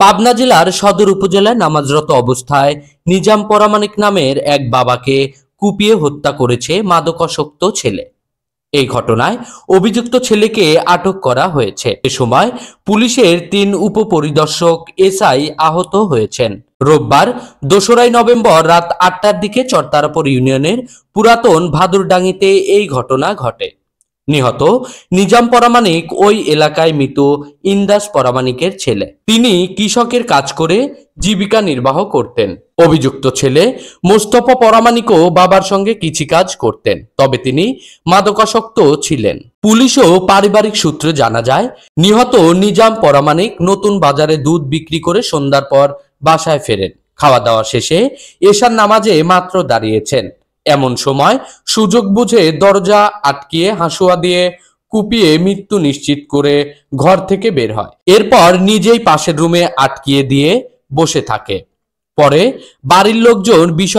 পাবনা জেলার সদর উপজেলায় নামাজরত অবস্থায় নিজাম পরামানিক নামের এক বাবাকে কুপিয়ে হত্যা করেছে মাদকাসক্ত ছেলে। এই ঘটনায় অভিযুক্ত ছেলেকে আটক করা হয়েছে। এ সময় পুলিশের ৩ উপপরিদর্শক এসআই আহত হয়েছেন। রোববার ২রা নভেম্বর রাত ৮টার দিকে চরতারাপুর ইউনিয়নের পুরাতন ভাদুরডাঙ্গিতে এই ঘটনা ঘটে। নিহত নিজাম পরামানিক ওই এলাকায় মৃত ইন্দাস পরামানিকের ছেলে। তিনি কৃষকের কাজ করে জীবিকা নির্বাহ করতেন। অভিযুক্ত ছেলে মোস্তফা পরামানিকও বাবার সঙ্গে কৃষিকাজ করতেন, তবে তিনি মাদকাসক্ত ছিলেন। পুলিশ ও পারিবারিক সূত্রে জানা যায়, নিহত নিজাম পরামানিক নতুন বাজারে দুধ বিক্রি করে সন্ধ্যার পর বাসায় ফেরেন। খাওয়া দাওয়া শেষে এশার নামাজে মাত্র দাঁড়িয়েছেন, এমন সময় সুযোগ বুঝে দরজা আটকিয়ে হাসুয়া দিয়ে কুপিয়ে মৃত্যু নিশ্চিত করে ঘর থেকে বের হয়। এরপর নিজেই পাশের রুমে আটকিয়ে দিয়ে বসে থাকে। পরে বাড়ির লোকজন বিষয়